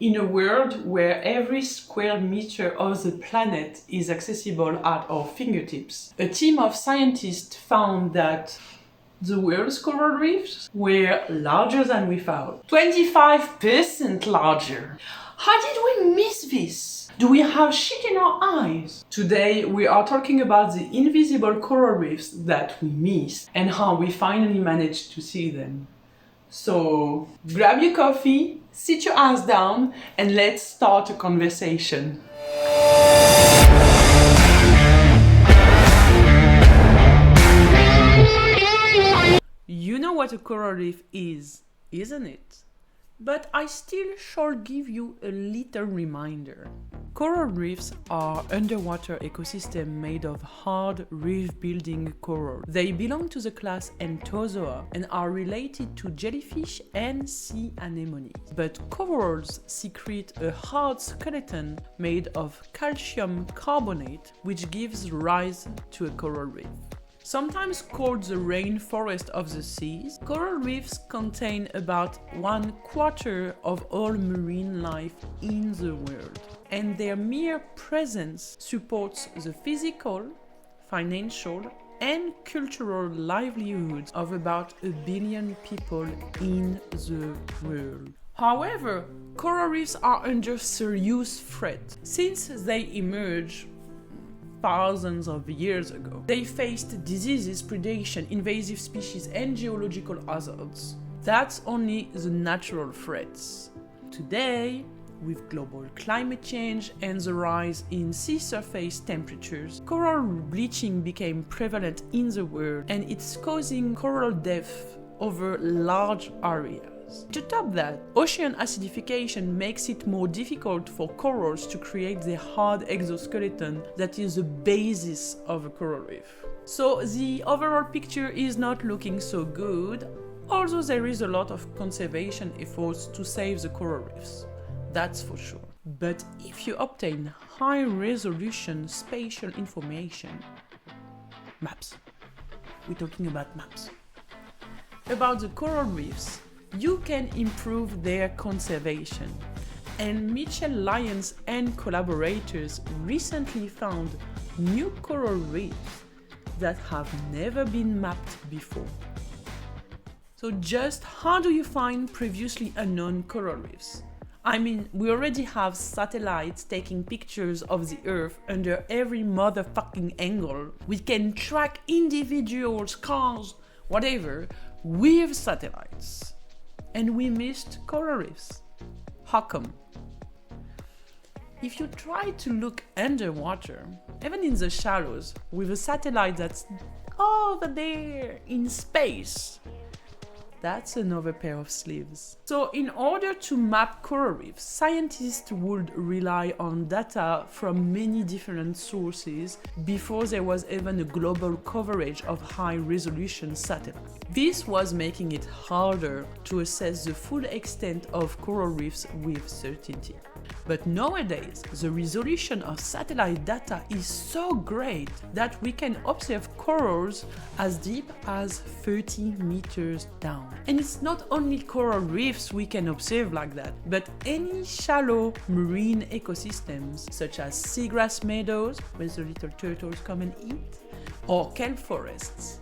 In a world where every square meter of the planet is accessible at our fingertips, a team of scientists found that the world's coral reefs were larger than we thought. 25% larger. How did we miss this? Do we have shit in our eyes? Today we are talking about the invisible coral reefs that we miss and how we finally managed to see them. So grab your coffee, sit your ass down, and let's start a conversation. You know what a coral reef is, isn't it? But I still shall give you a little reminder. Coral reefs are underwater ecosystems made of hard reef-building coral. They belong to the class Anthozoa and are related to jellyfish and sea anemones. But corals secrete a hard skeleton made of calcium carbonate, which gives rise to a coral reef. Sometimes called the rainforest of the seas, coral reefs contain about 1/4 of all marine life in the world, and their mere presence supports the physical, financial, and cultural livelihoods of about 1 billion people in the world. However, coral reefs are under serious threat since they emerged thousands of years ago. They faced diseases, predation, invasive species, and geological hazards. That's only the natural threats. Today, with global climate change and the rise in sea surface temperatures, coral bleaching became prevalent in the world, and it's causing coral death over large areas. To top that, ocean acidification makes it more difficult for corals to create the hard exoskeleton that is the basis of a coral reef. So the overall picture is not looking so good, although there is a lot of conservation efforts to save the coral reefs. That's for sure. But if you obtain high-resolution spatial information, maps, we're talking about maps, about the coral reefs, you can improve their conservation. And Mitchell Lyons and collaborators recently found new coral reefs that have never been mapped before. So just how do you find previously unknown coral reefs? I mean, we already have satellites taking pictures of the Earth under every motherfucking angle. We can track individuals, cars, whatever, with satellites. And we missed coral reefs. How come? If you try to look underwater, even in the shallows, with a satellite that's over there in space, that's another pair of sleeves. So in order to map coral reefs, scientists would rely on data from many different sources before there was even a global coverage of high-resolution satellites. This was making it harder to assess the full extent of coral reefs with certainty. But nowadays, the resolution of satellite data is so great that we can observe corals as deep as 30 meters down. And it's not only coral reefs we can observe like that, but any shallow marine ecosystems such as seagrass meadows, where the little turtles come and eat, or kelp forests.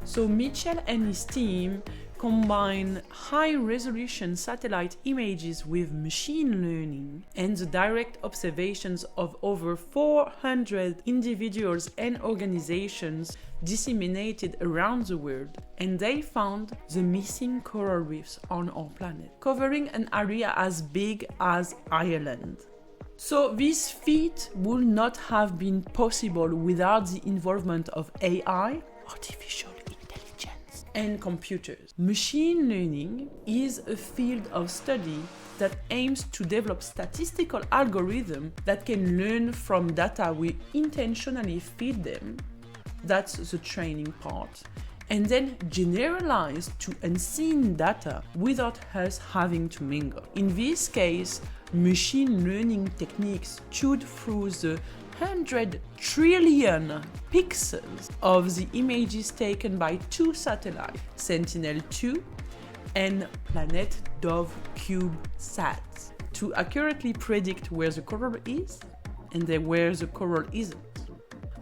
So Mitchell and his team combine high-resolution satellite images with machine learning and the direct observations of over 400 individuals and organizations disseminated around the world, and they found the missing coral reefs on our planet, covering an area as big as Ireland. So this feat would not have been possible without the involvement of AI, artificial intelligence, and computers. Machine learning is a field of study that aims to develop statistical algorithms that can learn from data we intentionally feed them. That's the training part. And then generalize to unseen data without us having to mingle. In this case, machine learning techniques chewed through the 100 trillion pixels of the images taken by two satellites, Sentinel-2 and Planet Dove CubeSat. to accurately predict where the coral is and then where the coral isn't.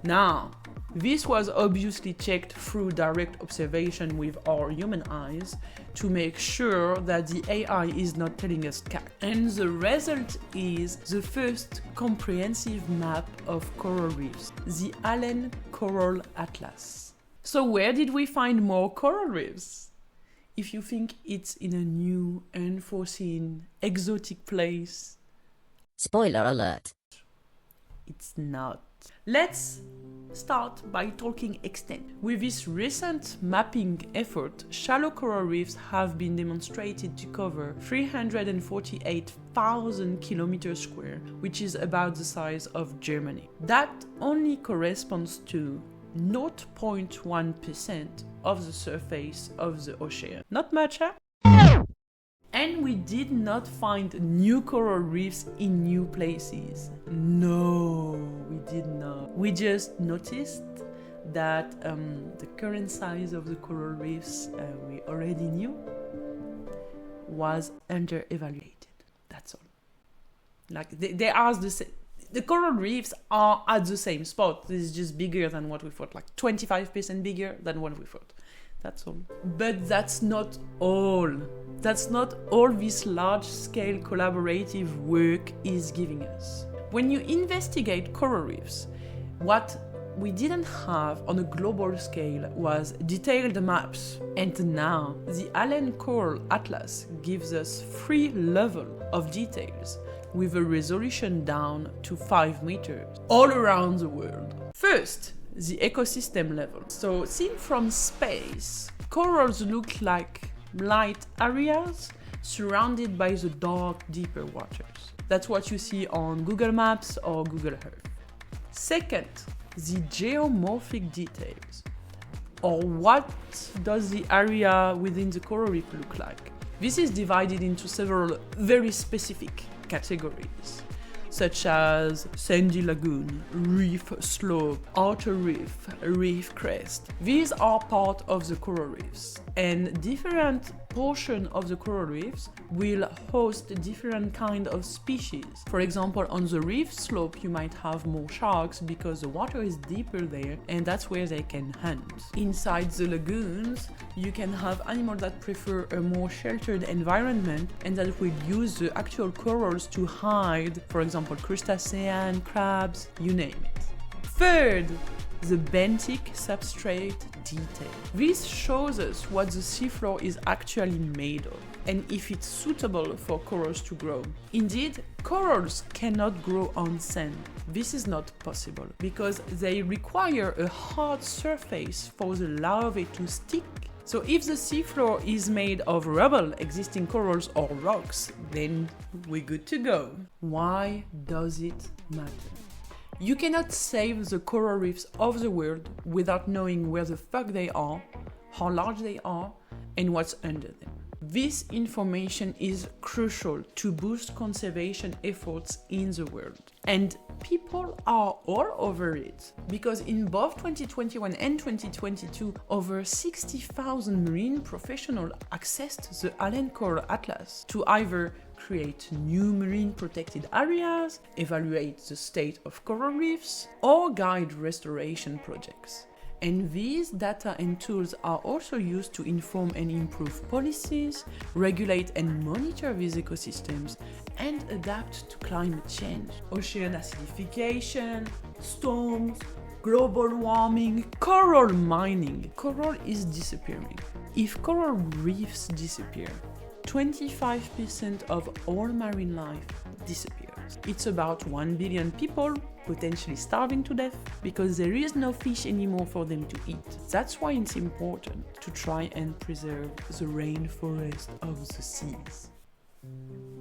Now, this was obviously checked through direct observation with our human eyes to make sure that the AI is not telling us cat. And the result is the first comprehensive map of coral reefs, the Allen Coral Atlas. So where did we find more coral reefs? If you think it's in a new, unforeseen, exotic place, spoiler alert, it's not. Let's start by talking extent. With this recent mapping effort, shallow coral reefs have been demonstrated to cover 348,000 kilometers square, which is about the size of Germany. That only corresponds to 0.1% of the surface of the ocean. Not much, huh? And we did not find new coral reefs in new places. No, we did not. We just noticed that the current size of the coral reefs we already knew was under-evaluated. That's all. Like they are the same. The coral reefs are at the same spot. This is just bigger than what we thought, like 25% bigger than what we thought. That's all. But that's not all. That's not all this large-scale collaborative work is giving us. When you investigate coral reefs, what we didn't have on a global scale was detailed maps. And now, the Allen Coral Atlas gives us 3 levels of details with a resolution down to 5 meters all around the world. First, the ecosystem level. So seen from space, corals look like light areas surrounded by the dark, deeper waters. That's what you see on Google Maps or Google Earth. Second, the geomorphic details, or what does the area within the coral reef look like? This is divided into several very specific categories, such as sandy lagoon, reef slope, outer reef, reef crest. These are part of the coral reefs, and different portions of the coral reefs will host different kind of species. For example, on the reef slope, you might have more sharks because the water is deeper there, and that's where they can hunt. Inside the lagoons, you can have animals that prefer a more sheltered environment and that will use the actual corals to hide, for example, crustacean, crabs, you name it. Third, the benthic substrate detail. This shows us what the seafloor is actually made of and if it's suitable for corals to grow. Indeed, corals cannot grow on sand. This is not possible because they require a hard surface for the larvae to stick. So if the seafloor is made of rubble, existing corals or rocks, then we're good to go. Why does it matter? You cannot save the coral reefs of the world without knowing where the fuck they are, how large they are, and what's under them. This information is crucial to boost conservation efforts in the world. And people are all over it, because in both 2021 and 2022, over 60,000 marine professionals accessed the Allen Coral Atlas to either create new marine protected areas, evaluate the state of coral reefs, or guide restoration projects. And these data and tools are also used to inform and improve policies, regulate and monitor these ecosystems, and adapt to climate change. Ocean acidification, storms, global warming, coral mining. Coral is disappearing. If coral reefs disappear, 25% of all marine life disappears. It's about 1 billion people potentially starving to death because there is no fish anymore for them to eat. That's why it's important to try and preserve the rainforest of the seas.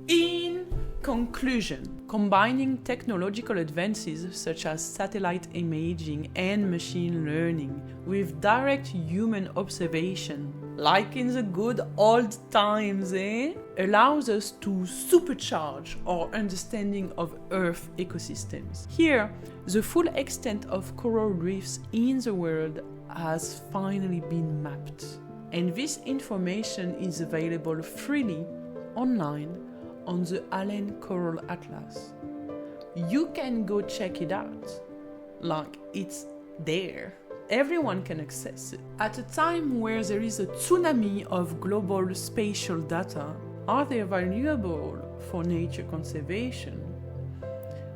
In conclusion, combining technological advances such as satellite imaging and machine learning with direct human observation, like in the good old times, allows us to supercharge our understanding of Earth ecosystems. Here, the full extent of coral reefs in the world has finally been mapped. And this information is available freely online on the Allen Coral Atlas. You can go check it out. Like, it's there. Everyone can access it. At a time where there is a tsunami of global spatial data, are they valuable for nature conservation?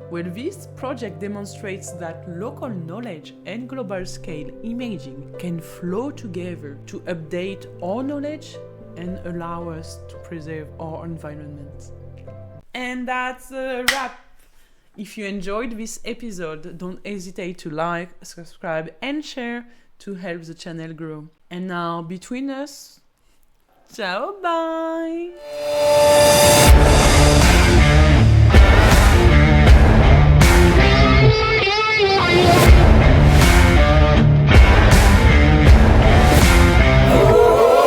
Well, this project demonstrates that local knowledge and global scale imaging can flow together to update our knowledge and allow us to preserve our environment. And that's a wrap. If you enjoyed this episode, don't hesitate to like, subscribe, and share to help the channel grow. And now, between us, ciao, bye!